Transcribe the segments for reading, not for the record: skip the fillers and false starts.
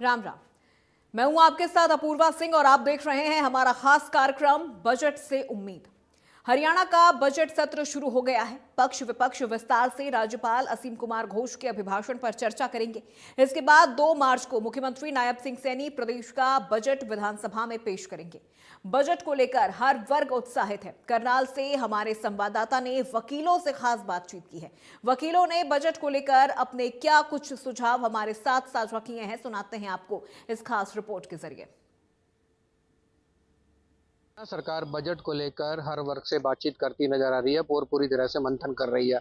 राम राम। मैं हूं आपके साथ अपूर्वा सिंह और आप देख रहे हैं हमारा खास कार्यक्रम बजट से उम्मीद। हरियाणा का बजट सत्र शुरू हो गया है। पक्ष विपक्ष विस्तार से राज्यपाल असीम कुमार घोष के अभिभाषण पर चर्चा करेंगे। इसके बाद 2 मार्च को मुख्यमंत्री नायब सिंह सैनी प्रदेश का बजट विधानसभा में पेश करेंगे। बजट को लेकर हर वर्ग उत्साहित है। करनाल से हमारे संवाददाता ने वकीलों से खास बातचीत की है। वकीलों ने बजट को लेकर अपने क्या कुछ सुझाव हमारे साथ साझा किए हैं, सुनाते हैं आपको इस खास रिपोर्ट के जरिए। सरकार बजट को लेकर हर वर्ग से बातचीत करती नजर आ रही है और पूरी तरह से मंथन कर रही है।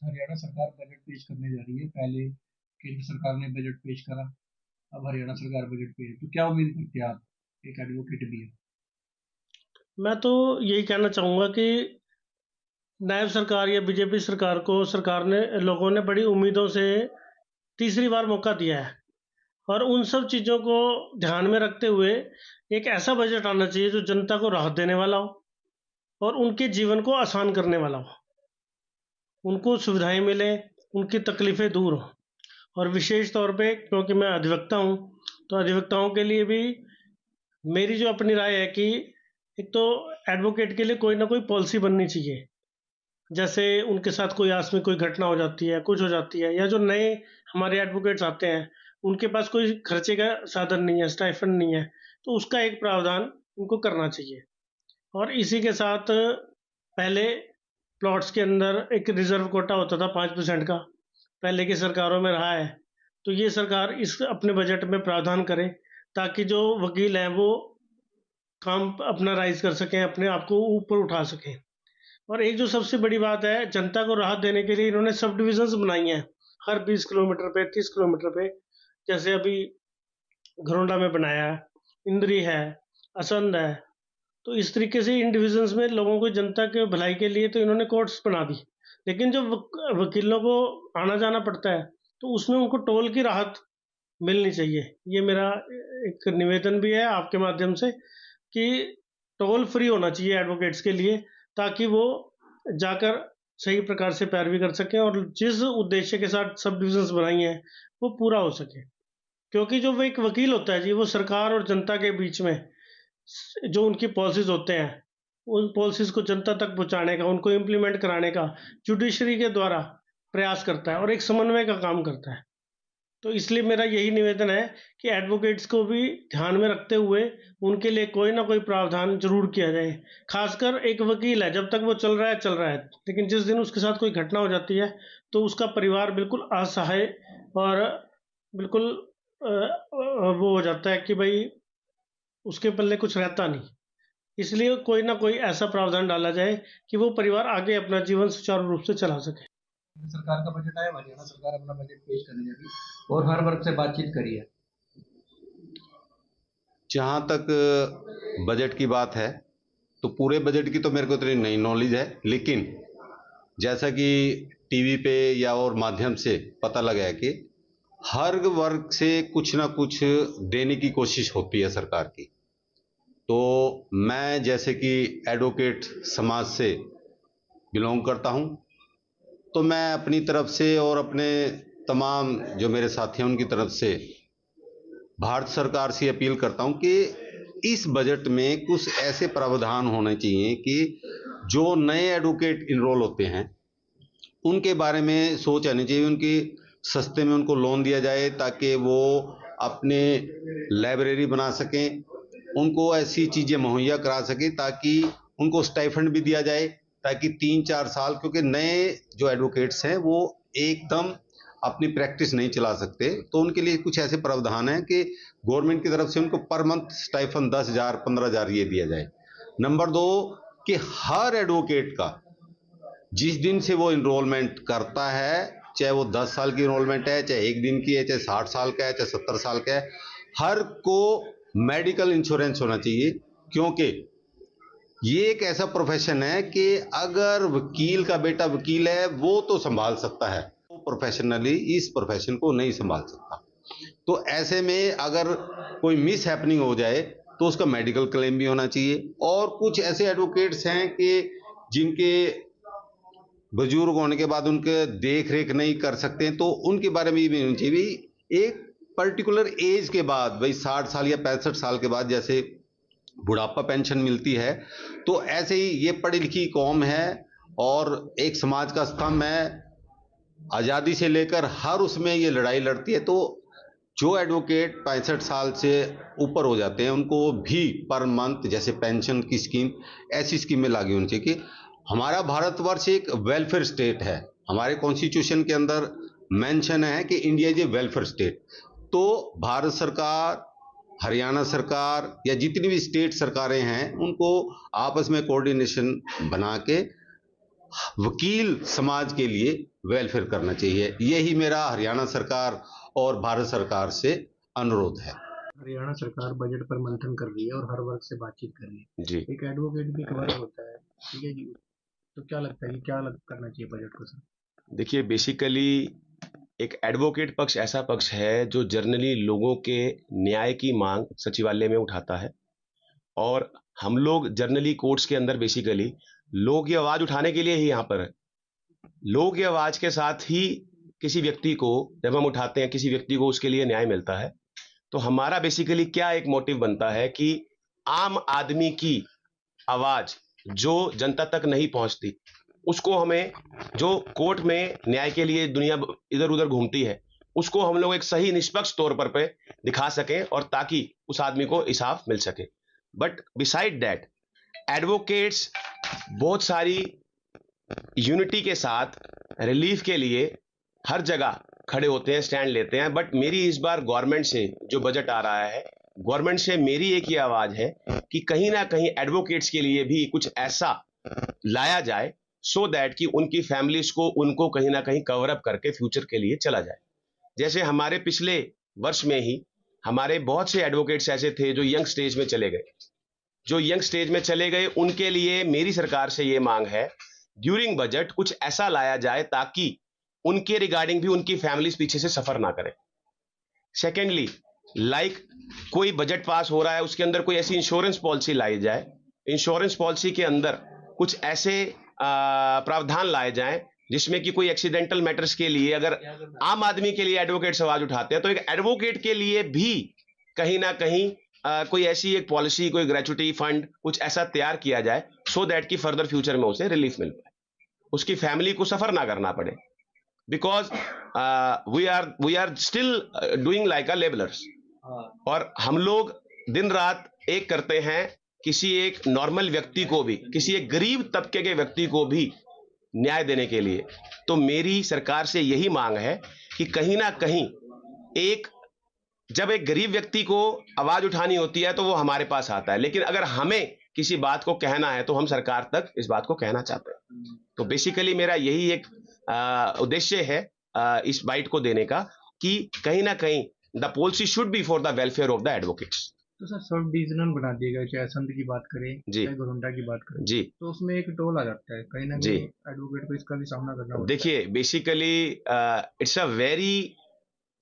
हरियाणा सरकार बजट पेश करने जा रही है। पहले केंद्र सरकार ने बजट पेश करा, अब हरियाणा सरकार बजट पेश, तो क्या उम्मीद करते हैं आप? एक एडवोकेट भी है। मैं तो यही कहना चाहूँगा कि नायब सरकार या बीजेपी सरकार को लोगों ने बड़ी उम्मीदों से तीसरी बार मौका दिया है और उन सब चीज़ों को ध्यान में रखते हुए एक ऐसा बजट आना चाहिए जो जनता को राहत देने वाला हो और उनके जीवन को आसान करने वाला हो, उनको सुविधाएं मिले, उनकी तकलीफ़ें दूर हों। और विशेष तौर पे क्योंकि मैं अधिवक्ता हूँ, तो अधिवक्ताओं के लिए भी मेरी जो अपनी राय है कि एक तो एडवोकेट के लिए कोई ना कोई पॉलिसी बननी चाहिए। जैसे उनके साथ कोई आकस्मिक कोई घटना हो जाती है, कुछ हो जाती है, या जो नए हमारे एडवोकेट्स आते हैं उनके पास कोई खर्चे का साधन नहीं है, स्टाइफंड नहीं है, तो उसका एक प्रावधान उनको करना चाहिए। और इसी के साथ पहले प्लॉट्स के अंदर एक रिजर्व कोटा होता था 5% का, पहले की सरकारों में रहा है, तो ये सरकार इस अपने बजट में प्रावधान करे ताकि जो वकील हैं वो काम अपना राइज कर सकें, अपने आप को ऊपर उठा सकें। और एक जो सबसे बड़ी बात है, जनता को राहत देने के लिए इन्होंने सब डिविजन्स बनाई हैं हर 20 किलोमीटर पे, 30 किलोमीटर पे। जैसे अभी घरोंडा में बनाया है, इंद्री है, असंध है, तो इस तरीके से इन डिविजन्स में लोगों को जनता के भलाई के लिए तो इन्होंने कोर्ट्स बना दी। लेकिन जो वकीलों को आना जाना पड़ता है तो उसमें उनको टोल की राहत मिलनी चाहिए। ये मेरा एक निवेदन भी है आपके माध्यम से कि टोल फ्री होना चाहिए एडवोकेट्स के लिए, ताकि वो जाकर सही प्रकार से पैरवी कर सकें और जिस उद्देश्य के साथ सब डिविजन्स बनाई हैं वो पूरा हो सके। क्योंकि जो वो एक वकील होता है जी, वो सरकार और जनता के बीच में जो उनकी पॉलिसीज होते हैं उन पॉलिसीज को जनता तक पहुंचाने का, उनको इम्प्लीमेंट कराने का जुडिशरी के द्वारा प्रयास करता है और एक समन्वय का काम करता है। तो इसलिए मेरा यही निवेदन है कि एडवोकेट्स को भी ध्यान में रखते हुए उनके लिए कोई ना कोई प्रावधान जरूर किया जाए। खासकर एक वकील है, जब तक वो चल रहा है, लेकिन जिस दिन उसके साथ कोई घटना हो जाती है तो उसका परिवार बिल्कुल असहाय और बिल्कुल वो हो जाता है कि भाई उसके पल्ले कुछ रहता नहीं। इसलिए कोई ना कोई ऐसा प्रावधान डाला जाए कि वो परिवार आगे अपना जीवन सुचारू रूप से चला सके। सरकार का बजट आया, हरियाणा सरकार अपना बजट पेश करने जा रही है और हर वर्ग से बातचीत करी है। जहाँ तक बजट की बात है तो पूरे बजट की तो मेरे को इतनी नई नॉलेज है, लेकिन जैसा कि टीवी पे या और माध्यम से पता लगा है कि हर वर्ग से कुछ ना कुछ देने की कोशिश होती है सरकार की। तो मैं जैसे कि एडवोकेट समाज से बिलोंग करता हूँ, तो मैं अपनी तरफ से और अपने तमाम जो मेरे साथी हैं उनकी तरफ से भारत सरकार से अपील करता हूं कि इस बजट में कुछ ऐसे प्रावधान होने चाहिए कि जो नए एडवोकेट इनरोल होते हैं उनके बारे में सोच आनी चाहिए। उनकी सस्ते में उनको लोन दिया जाए ताकि वो अपने लाइब्रेरी बना सकें, उनको ऐसी चीज़ें मुहैया करा सकें ताकि उनको स्टाइफंड भी दिया जाए, ताकि 3-4 साल, क्योंकि नए जो एडवोकेट्स हैं वो एकदम अपनी प्रैक्टिस नहीं चला सकते, तो उनके लिए कुछ ऐसे प्रावधान हैं कि गवर्नमेंट की तरफ से उनको पर मंथ स्टाइफंड 10,000 15,000 ये दिया जाए। नंबर 2 कि हर एडवोकेट का जिस दिन से वो इनरोलमेंट करता है, चाहे वो 10 साल की इनरोलमेंट है, चाहे 1 दिन की है, चाहे 60 साल का है, चाहे 70 साल का है, हर को मेडिकल इंश्योरेंस होना चाहिए। क्योंकि ये एक ऐसा प्रोफेशन है कि अगर वकील का बेटा वकील है वो तो संभाल सकता है, वो प्रोफेशनली इस प्रोफेशन को नहीं संभाल सकता। तो ऐसे में अगर कोई मिस हैपनिंग हो जाए तो उसका मेडिकल क्लेम भी होना चाहिए। और कुछ ऐसे एडवोकेट्स हैं कि जिनके बुजुर्ग होने के बाद उनके देख रेख नहीं कर सकते हैं, तो उनके बारे में भी होनी चाहिए। एक पर्टिकुलर एज के बाद, भाई 60 साल या 65 साल के बाद जैसे बुढ़ापा पेंशन मिलती है, तो ऐसे ही ये पढ़ी लिखी कौम है और एक समाज का स्तंभ है। आज़ादी से लेकर हर उसमें ये लड़ाई लड़ती है। तो जो एडवोकेट 65 साल से ऊपर हो जाते हैं उनको भी पर मंथ जैसे पेंशन की स्कीम, ऐसी स्कीमें लागू होनी चाहिए। कि हमारा भारतवर्ष एक वेलफेयर स्टेट है, हमारे कॉन्स्टिट्यूशन के अंदर मेंशन है कि India is a welfare state. तो भारत सरकार, हरियाणा सरकार या जितनी भी स्टेट सरकारें हैं उनको आपस में कोऑर्डिनेशन बना के वकील समाज के लिए वेलफेयर करना चाहिए। यही मेरा हरियाणा सरकार और भारत सरकार से अनुरोध है। हरियाणा सरकार बजट पर मंथन कर रही है और हर वर्ग से बातचीत कर रही है। जी एक एडवोकेट भी कवर होता है, ठीक है जी। तो क्या लगता है कि क्या करना चाहिए बजट को सर? देखिए, बेसिकली एक एडवोकेट पक्ष ऐसा पक्ष है जो जनरली लोगों के न्याय की मांग सचिवालय में उठाता है, और हम लोग जनरली कोर्ट्स के अंदर बेसिकली लोगों की आवाज उठाने के लिए ही यहाँ पर है। लोगों की आवाज के साथ ही किसी व्यक्ति को जब हम उठाते हैं, किसी व्यक्ति को उसके लिए न्याय मिलता है। तो हमारा बेसिकली क्या एक मोटिव बनता है कि आम आदमी की आवाज जो जनता तक नहीं पहुंचती, उसको हमें, जो कोर्ट में न्याय के लिए दुनिया इधर उधर घूमती है, उसको हम लोग एक सही निष्पक्ष तौर पर पे दिखा सकें और ताकि उस आदमी को इंसाफ मिल सके। बट बिसाइड दैट एडवोकेट्स बहुत सारी यूनिटी के साथ रिलीफ के लिए हर जगह खड़े होते हैं, स्टैंड लेते हैं। बट मेरी इस बार गवर्नमेंट से जो बजट आ रहा है, गवर्नमेंट से मेरी एक ही आवाज है कि कहीं ना कहीं एडवोकेट्स के लिए भी कुछ ऐसा लाया जाए सो दैट कि उनकी फैमिलीज को, उनको कहीं ना कहीं कवर अप करके फ्यूचर के लिए चला जाए। जैसे हमारे पिछले वर्ष में ही हमारे बहुत से एडवोकेट्स ऐसे थे जो यंग स्टेज में चले गए, उनके लिए मेरी सरकार से ये मांग है ड्यूरिंग बजट कुछ ऐसा लाया जाए ताकि उनके रिगार्डिंग भी उनकी फैमिलीज पीछे से सफर ना करें। सेकेंडली, कोई बजट पास हो रहा है, उसके अंदर कोई ऐसी इंश्योरेंस पॉलिसी लाई जाए, इंश्योरेंस पॉलिसी के अंदर कुछ ऐसे प्रावधान लाए जाएं जिसमें कि कोई एक्सीडेंटल मैटर्स के लिए, अगर आम आदमी के लिए एडवोकेट्स आवाज उठाते हैं, तो एक एडवोकेट के लिए भी कहीं ना कहीं कोई ऐसी एक पॉलिसी, कोई ग्रेचुटी फंड, कुछ ऐसा तैयार किया जाए सो दैट कि फर्दर फ्यूचर में उसे रिलीफ मिल पाए, उसकी फैमिली को सफर ना करना पड़े। Because we are still doing like a labellers, और हम लोग दिन रात एक करते हैं किसी एक नॉर्मल व्यक्ति को भी, किसी एक गरीब तबके के व्यक्ति को भी न्याय देने के लिए। तो मेरी सरकार से यही मांग है कि कहीं ना कहीं जब एक गरीब व्यक्ति को आवाज उठानी होती है तो वो हमारे पास आता है, लेकिन अगर हमें किसी बात को कहना है तो हम सरकार तक इस बात को कहना चाहते हैं। तो बेसिकली मेरा यही एक उद्देश्य है इस बाइट को देने का कि कहीं ना कहीं the policy should be for the welfare of the advocates. तो सर सब डिविजनल बना दिया गया, चाहे संत की बात करें जी, चाहे घोरंडा की बात करें जी, तो उसमें एक टोल आ जाता है, कहीं ना जी, कहीं एडवोकेट को इसका भी सामना करना होता है। देखिए basically it's a very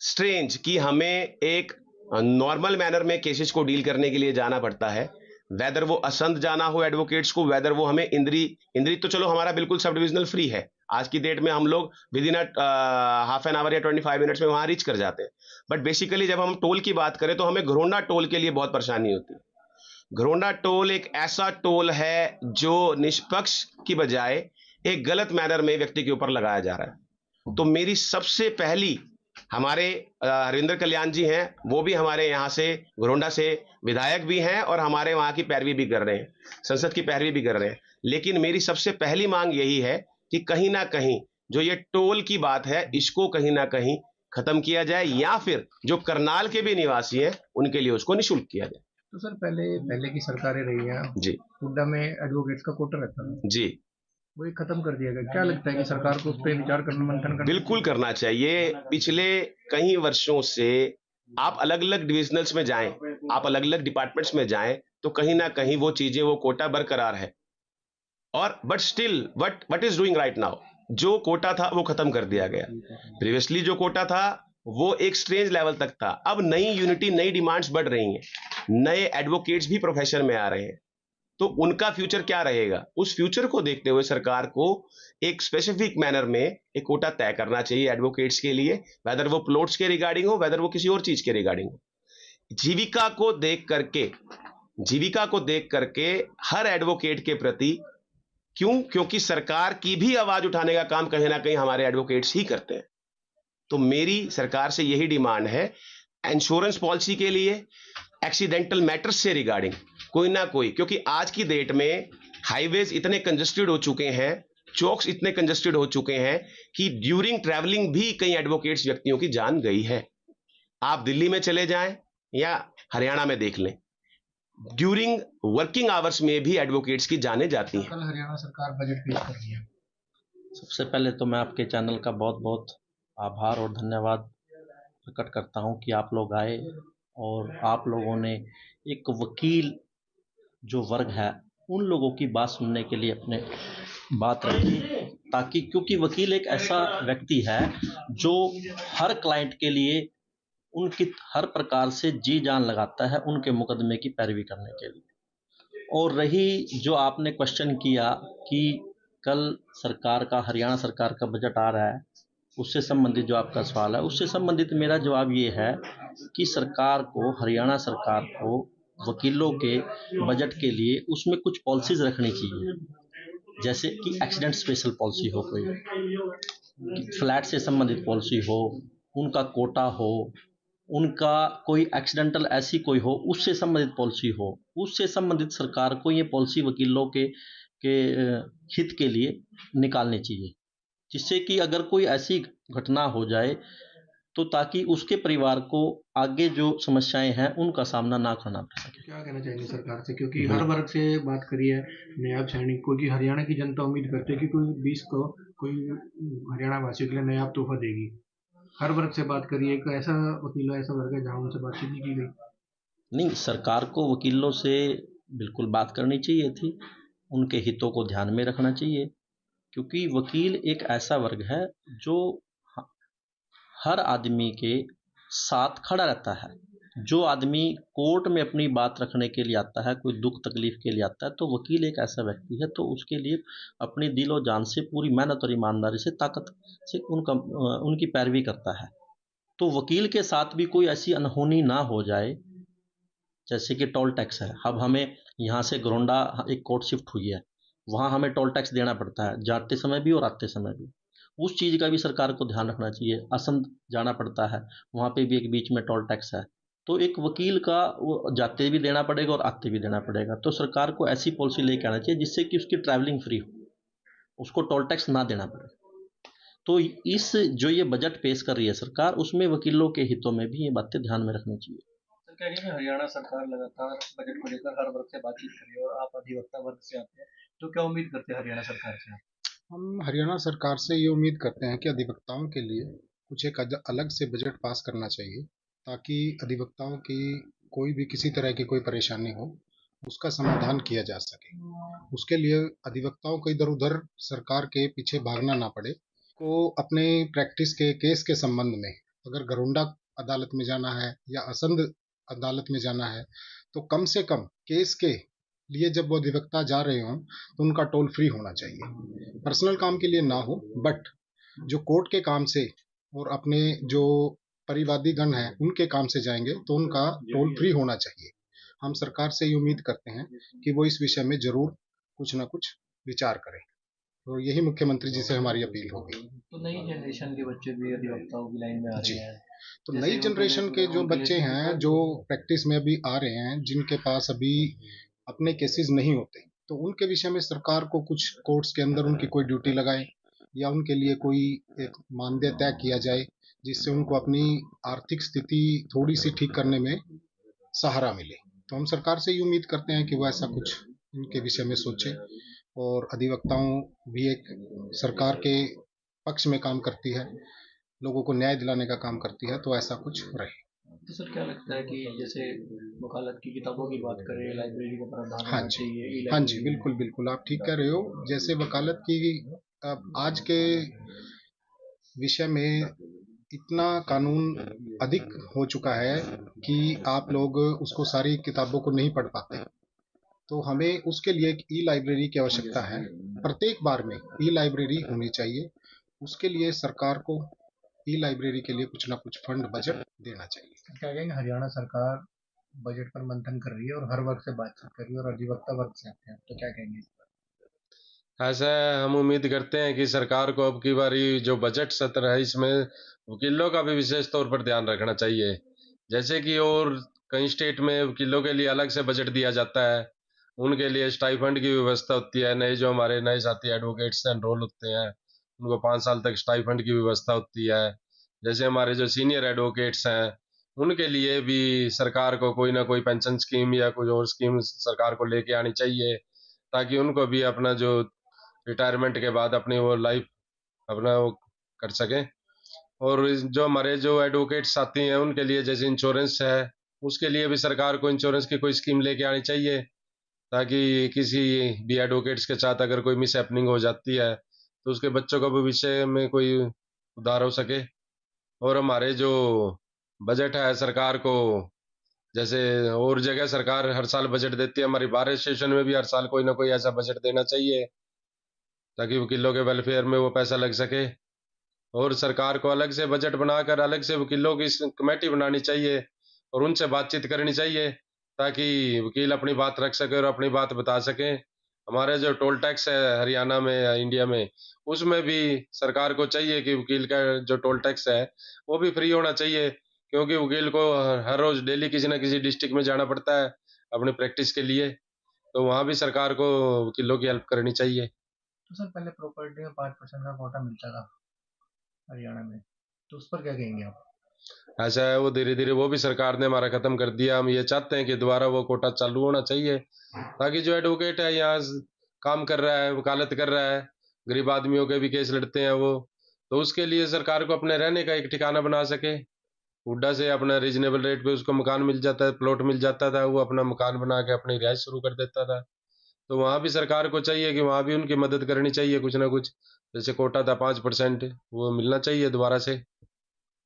strange कि हमें एक नॉर्मल मैनर में केसेस को डील करने के लिए जाना पड़ता है, वेदर वो असंत जाना हो एडवोकेट्स को, वेदर वो हमें इंद्री तो चलो हमारा बिल्कुल सब डिविजनल फ्री है, आज की डेट में हम लोग with in half an hour या 25 मिनट्स में वहां रीच कर जाते हैं। बट बेसिकली जब हम टोल की बात करें तो हमें घरोंडा टोल के लिए बहुत परेशानी होती है। घरोंडा टोल एक ऐसा टोल है जो निष्पक्ष की बजाय एक गलत मैनर में व्यक्ति के ऊपर लगाया जा रहा है। तो मेरी सबसे पहली, हमारे हरिंदर कल्याण जी हैं, वो भी हमारे यहाँ से घरोंडा से विधायक भी हैं और हमारे वहाँ की पैरवी भी कर रहे हैं, संसद की पैरवी भी कर रहे हैं। लेकिन मेरी सबसे पहली मांग यही है कि कहीं ना कहीं जो ये टोल की बात है इसको कहीं ना कहीं खत्म किया जाए, या फिर जो करनाल के भी निवासी हैं उनके लिए उसको निःशुल्क किया जाए। तो सर पहले की सरकारें रही हैं जी, हुड्डा में एडवोकेट्स का कोटा रहता था, जी, वो ये खत्म कर दिया गया। क्या लगता है कि सरकार को उस पर विचार करना, मंथन करना बिल्कुल करना चाहिए। पिछले कई वर्षों से आप अलग अलग डिविजनल्स में जाएं, आप अलग अलग डिपार्टमेंट्स में जाएं, तो कहीं ना कहीं वो चीजें, वो कोटा बरकरार है। और but still what is doing right now, जो कोटा था वो खत्म कर दिया गया। प्रीवियसली जो कोटा था वो एक स्ट्रेंज लेवल तक था। अब नई यूनिटी, नई डिमांड्स बढ़ रही हैं, नए एडवोकेट्स भी प्रोफेशन में आ रहे हैं। तो उनका फ्यूचर क्या रहेगा? उस फ्यूचर को देखते हुए सरकार को एक स्पेसिफिक मैनर में एक कोटा तय करना चाहिए एडवोकेट्स के लिए, वेदर वो प्लॉट्स के रिगार्डिंग हो, वेदर वो किसी और चीज के रिगार्डिंग हो। जीविका को देख करके हर एडवोकेट के प्रति, क्यों? क्योंकि सरकार की भी आवाज उठाने का काम कहीं ना कहीं हमारे एडवोकेट्स ही करते हैं। तो मेरी सरकार से यही डिमांड है, इंश्योरेंस पॉलिसी के लिए, एक्सीडेंटल मैटर्स से रिगार्डिंग कोई ना कोई, क्योंकि आज की डेट में हाईवेज इतने कंजेस्टेड हो चुके हैं, चौक्स इतने कंजेस्टेड हो चुके हैं कि ड्यूरिंग ट्रैवलिंग भी कई एडवोकेट्स व्यक्तियों की जान गई है। आप दिल्ली में चले जाएं या हरियाणा में देख लें, ड्यूरिंग वर्किंग आवर्स में भी एडवोकेट्स की जानें जाती हैं। कल हरियाणा सरकार बजट पेश कर रही है। सबसे पहले तो मैं आपके चैनल का बहुत बहुत आभार और धन्यवाद प्रकट करता हूं कि आप लोग आए और आप लोगों ने एक वकील जो वर्ग है उन लोगों की बात सुनने के लिए अपने बात रखी, ताकि क्योंकि वकील एक ऐसा व्यक्ति है जो हर क्लाइंट के लिए उनकी हर प्रकार से जी जान लगाता है उनके मुकदमे की पैरवी करने के लिए। और रही जो आपने क्वेश्चन किया कि कल सरकार का, हरियाणा सरकार का बजट आ रहा है, उससे संबंधित जो आपका सवाल है, उससे संबंधित मेरा जवाब ये है कि सरकार को, हरियाणा सरकार को वकीलों के बजट के लिए उसमें कुछ पॉलिसीज रखनी चाहिए, जैसे कि एक्सीडेंट स्पेशल पॉलिसी हो, कोई फ्लैट से संबंधित पॉलिसी हो, उनका कोटा हो, उनका कोई एक्सीडेंटल ऐसी कोई हो उससे संबंधित पॉलिसी हो, उससे संबंधित सरकार को ये पॉलिसी वकीलों के हित के लिए निकालनी चाहिए, जिससे कि अगर कोई ऐसी घटना हो जाए तो ताकि उसके परिवार को आगे जो समस्याएं हैं उनका सामना ना करना पड़ सके। क्या कहना चाहेंगे सरकार से, क्योंकि हर वर्ग से बात करी है नायब सैनिक, क्योंकि हरियाणा की जनता उम्मीद करती है कि कोई 20 को कोई हरियाणा वासियों के लिए नायाब तोहफा देगी। हर वर्ग से बात करिए, एक ऐसा वकील, ऐसा वर्ग है जहाँ उनसे बातचीत नहीं की गई। नहीं, सरकार को वकीलों से बिल्कुल बात करनी चाहिए थी, उनके हितों को ध्यान में रखना चाहिए, क्योंकि वकील एक ऐसा वर्ग है जो हर आदमी के साथ खड़ा रहता है। जो आदमी कोर्ट में अपनी बात रखने के लिए आता है, कोई दुख तकलीफ के लिए आता है, तो वकील एक ऐसा व्यक्ति है, तो उसके लिए अपनी दिल और जान से, पूरी मेहनत और ईमानदारी से, ताकत से उनकी पैरवी करता है। तो वकील के साथ भी कोई ऐसी अनहोनी ना हो जाए, जैसे कि टोल टैक्स है। अब हमें यहाँ से घरोंडा एक कोर्ट शिफ्ट हुई है, वहाँ हमें टोल टैक्स देना पड़ता है, जाते समय भी और आते समय भी। उस चीज़ का भी सरकार को ध्यान रखना चाहिए। असंध जाना पड़ता है, वहाँ पे भी एक बीच में टोल टैक्स है, तो एक वकील का वो जाते भी देना पड़ेगा और आते भी देना पड़ेगा। तो सरकार को ऐसी पॉलिसी लेके आना चाहिए जिससे कि उसकी ट्रैवलिंग फ्री हो, उसको टोल टैक्स ना देना पड़े। तो इस जो ये बजट पेश कर रही है सरकार, उसमें वकीलों के हितों में भी ये बातें ध्यान में रखनी चाहिए। सर, कह रही है हरियाणा सरकार लगातार बजट को लेकर हर वर्ग से बातचीत कर रही है और आप अधिवक्ता वर्ग से आते हैं, तो क्या उम्मीद करते हैं हरियाणा सरकार से? हम हरियाणा सरकार से ये उम्मीद करते हैं कि अधिवक्ताओं के लिए कुछ एक अलग से बजट पास करना चाहिए, ताकि अधिवक्ताओं की कोई भी किसी तरह की कोई परेशानी हो उसका समाधान किया जा सके। उसके लिए अधिवक्ताओं को इधर उधर सरकार के पीछे भागना ना पड़े। को अपने प्रैक्टिस के केस के संबंध में अगर घरोंडा अदालत में जाना है या असंध अदालत में जाना है, तो कम से कम केस के लिए जब वो अधिवक्ता जा रहे हों तो उनका टोल फ्री होना चाहिए। पर्सनल काम के लिए ना हो, बट जो कोर्ट के काम से और अपने जो परिवादी गण हैं उनके काम से जाएंगे तो उनका टोल फ्री होना चाहिए। हम सरकार से ये उम्मीद करते हैं कि वो इस विषय में जरूर कुछ ना कुछ विचार करें, तो यही मुख्यमंत्री जी से हमारी अपील होगी। तो नई जनरेशन के बच्चे भी अधिवक्ताओं की लाइन में आ रहे हैं, तो नई जनरेशन के जो बच्चे हैं जो प्रैक्टिस में अभी आ रहे हैं, जिनके पास अभी अपने केसेस नहीं होते, तो उनके विषय में सरकार को कुछ कोर्ट्स के अंदर उनकी कोई ड्यूटी लगाए या उनके लिए कोई एक मानदेय तय किया जाए, जिससे उनको अपनी आर्थिक स्थिति थोड़ी सी ठीक करने में सहारा मिले। तो हम सरकार से ये उम्मीद करते हैं कि वो ऐसा कुछ इनके विषय में सोचे, और अधिवक्ताओं भी एक सरकार के पक्ष में काम करती है, लोगों को न्याय दिलाने का काम करती है, तो ऐसा कुछ रहे। तो सर, क्या लगता है कि जैसे वकालत की किताबों की बात करें, लाइब्रेरी का प्रावधान होना चाहिए? हाँ जी, बिल्कुल बिल्कुल, आप ठीक कह रहे हो। जैसे वकालत की आज के विषय में इतना कानून अधिक हो चुका है कि आप लोग उसको सारी किताबों को नहीं पढ़ पाते। तो हमें उसके लिए एक ई लाइब्रेरी की आवश्यकता है। प्रत्येक बार में ई लाइब्रेरी होनी चाहिए। उसके लिए सरकार को ई लाइब्रेरी के लिए कुछ ना कुछ फंड बजट देना चाहिए। क्या कहेंगे, हरियाणा सरकार बजट पर मंथन कर रही है और हर वर्ग से बातचीत कर रही है और अधिवक्ता वर्ग से आते हैं, तो क्या कहेंगे? ऐसा हम उम्मीद करते हैं कि सरकार को अब की बारी जो बजट सत्र है इसमें वकीलों का भी विशेष तौर पर ध्यान रखना चाहिए। जैसे कि और कई स्टेट में वकीलों के लिए अलग से बजट दिया जाता है, उनके लिए स्टाइफंड की व्यवस्था होती है। नए जो हमारे नए साथी एडवोकेट्स एनरोल होते हैं उनको 5 साल तक स्टाइफंड की व्यवस्था होती है। जैसे हमारे जो सीनियर एडवोकेट्स हैं उनके लिए भी सरकार को कोई ना कोई पेंशन स्कीम या कुछ और स्कीम सरकार को लेके आनी चाहिए, ताकि उनको भी अपना जो रिटायरमेंट के बाद अपनी वो लाइफ अपना वो कर सकें। और जो हमारे जो एडवोकेट साथी हैं उनके लिए जैसे इंश्योरेंस है, उसके लिए भी सरकार को इंश्योरेंस की कोई स्कीम लेके आनी चाहिए, ताकि किसी भी एडवोकेट्स के साथ अगर कोई मिस हैपनिंग हो जाती है तो उसके बच्चों का भविष्य में कोई उद्धार हो सके। और हमारे जो बजट है सरकार को, जैसे और जगह सरकार हर साल बजट देती है, हमारी बार एसोसिएशन में भी हर साल कोई ना कोई ऐसा बजट देना चाहिए ताकि वकीलों के वेलफेयर में वो पैसा लग सके। और सरकार को अलग से बजट बनाकर अलग से वकीलों की कमेटी बनानी चाहिए और उनसे बातचीत करनी चाहिए, ताकि वकील अपनी बात रख सके और अपनी बात बता सके। हमारे जो टोल टैक्स है हरियाणा में या इंडिया में, उसमें भी सरकार को चाहिए कि वकील का जो टोल टैक्स है वो भी फ्री होना चाहिए, क्योंकि वकील को हर रोज डेली किसी न किसी डिस्ट्रिक्ट में जाना पड़ता है अपनी प्रैक्टिस के लिए, तो वहाँ भी सरकार को वकीलों की हेल्प करनी चाहिए। तो सर, पहले प्रॉपर्टी में 5% का कोटा मिलता था हरियाणा में, तो उस पर क्या कहेंगे आप? ऐसा है, वो धीरे धीरे वो भी सरकार ने हमारा खत्म कर दिया। हम ये चाहते हैं कि दोबारा वो कोटा चालू होना चाहिए, ताकि जो एडवोकेट है यहाँ काम कर रहा है, वकालत कर रहा है, गरीब आदमियों के भी केस लड़ते हैं वो, तो उसके लिए सरकार को अपने रहने का एक ठिकाना बना सके। हुड्डा से अपना रीजनेबल रेट पे उसको मकान मिल जाता है, प्लॉट मिल जाता था, वो अपना मकान बना के अपनी रिहाइश शुरू कर देता था। तो वहाँ भी सरकार को चाहिए कि वहाँ भी उनकी मदद करनी चाहिए कुछ ना कुछ, जैसे कोटा था 5% वो मिलना चाहिए दोबारा से।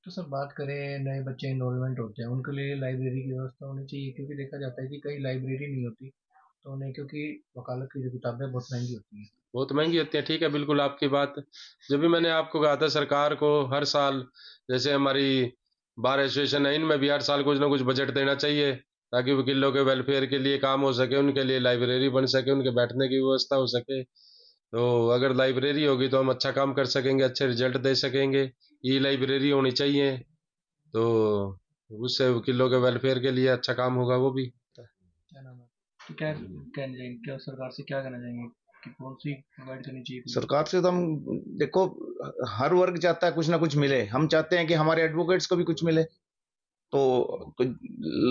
तो सर, बात करें नए बच्चे इनरोलमेंट होते हैं उनके लिए लाइब्रेरी की व्यवस्था होनी चाहिए, क्योंकि देखा जाता है कि कई लाइब्रेरी नहीं होती, तो उन्हें, क्योंकि वकालत की जो किताबें बहुत महंगी होती हैं। बहुत महंगी होती है, ठीक है, बिल्कुल आपकी बात। जब भी मैंने आपको कहा था सरकार को हर साल, जैसे हमारी बार एसोसिएशन है, इनमें भी हर साल कुछ ना कुछ बजट देना चाहिए, ताकि वकीलों के वेलफेयर के लिए काम हो सके, उनके लिए लाइब्रेरी बन सके, उनके बैठने की व्यवस्था हो सके। तो अगर लाइब्रेरी होगी तो हम अच्छा काम कर सकेंगे, अच्छे रिजल्ट दे सकेंगे। ई लाइब्रेरी होनी चाहिए, तो उससे वकीलों के वेलफेयर के लिए अच्छा काम होगा वो भी। क्या नाम है? तो क्या कहना चाहेंगे, क्या सरकार से क्या कहना चाहेंगे कि पॉलिसी प्रोवाइड करनी चाहिए? सरकार से तो हम देखो, हर वर्ग चाहता है कुछ ना कुछ मिले। हम चाहते हैं कि हमारे एडवोकेट्स को भी कुछ मिले, तो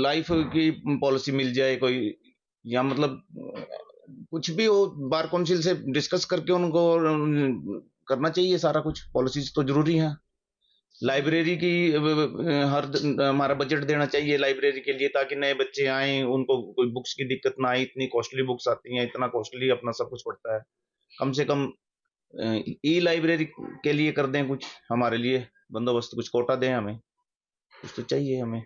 लाइफ की पॉलिसी मिल जाए कोई, या मतलब कुछ भी हो, बार काउंसिल से डिस्कस करके उनको करना चाहिए सारा कुछ। पॉलिसीज तो जरूरी है। लाइब्रेरी की हर हमारा बजट देना चाहिए लाइब्रेरी के लिए, ताकि नए बच्चे आए उनको कोई बुक्स की दिक्कत ना आए। इतनी कॉस्टली बुक्स आती हैं, इतना कॉस्टली अपना सब कुछ पड़ता है। कम से कम ई लाइब्रेरी के लिए कर दें कुछ हमारे लिए बंदोबस्त, कुछ कोटा दें, हमें कुछ तो चाहिए हमें।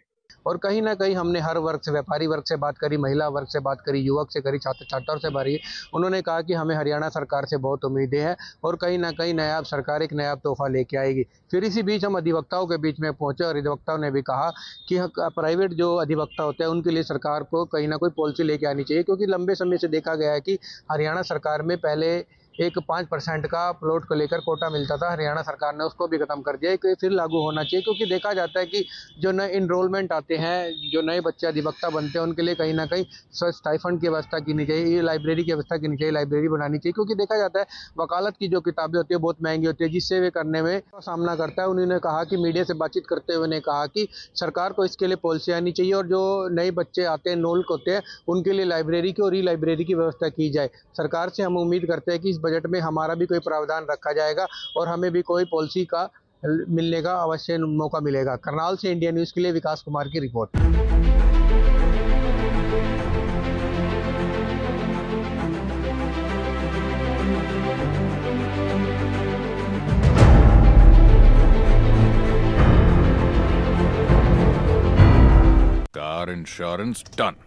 और कहीं ना कहीं हमने हर वर्ग से, व्यापारी वर्ग से बात करी, महिला वर्ग से बात करी, युवक से करी, छात्र छात्राओं से बात, उन्होंने कहा कि हमें हरियाणा सरकार से बहुत उम्मीदें हैं और कहीं ना कहीं नायाब सरकार एक नायाब तोहफा लेके आएगी। फिर इसी बीच हम अधिवक्ताओं के बीच में पहुंचे और अधिवक्ताओं ने भी कहा कि प्राइवेट जो अधिवक्ता होते हैं उनके लिए सरकार को कहीं ना कोई पॉलिसी लेके आनी चाहिए, क्योंकि लंबे समय से देखा गया है कि हरियाणा सरकार में पहले एक 5% का प्लॉट को लेकर कोटा मिलता था, हरियाणा सरकार ने उसको भी खत्म कर दिया। कि फिर लागू होना चाहिए, क्योंकि देखा जाता है कि जो नए इनरोलमेंट आते हैं, जो नए बच्चे अधिवक्ता बनते हैं, उनके लिए कहीं ना कहीं स्टाइफंड की व्यवस्था की चाहिए, ये लाइब्रेरी की व्यवस्था की चाहिए, लाइब्रेरी बनानी चाहिए। क्योंकि देखा जाता है वकालत की जो किताबें होती है बहुत महंगी होती है, जिससे वे करने में सामना करता है। उन्होंने कहा कि मीडिया से बातचीत करते हुए ने कहा कि सरकार को इसके लिए पॉलिसी आनी चाहिए और जो नए बच्चे आते हैं, एनरोल होते हैं, उनके लिए लाइब्रेरी की और ई लाइब्रेरी की व्यवस्था की जाए। सरकार से हम उम्मीद करते हैं कि इस बजट में हमारा भी कोई प्रावधान रखा जाएगा और हमें भी कोई पॉलिसी का मिलने का अवश्य मौका मिलेगा। करनाल से इंडिया न्यूज़ के लिए विकास कुमार की रिपोर्ट। Car insurance done.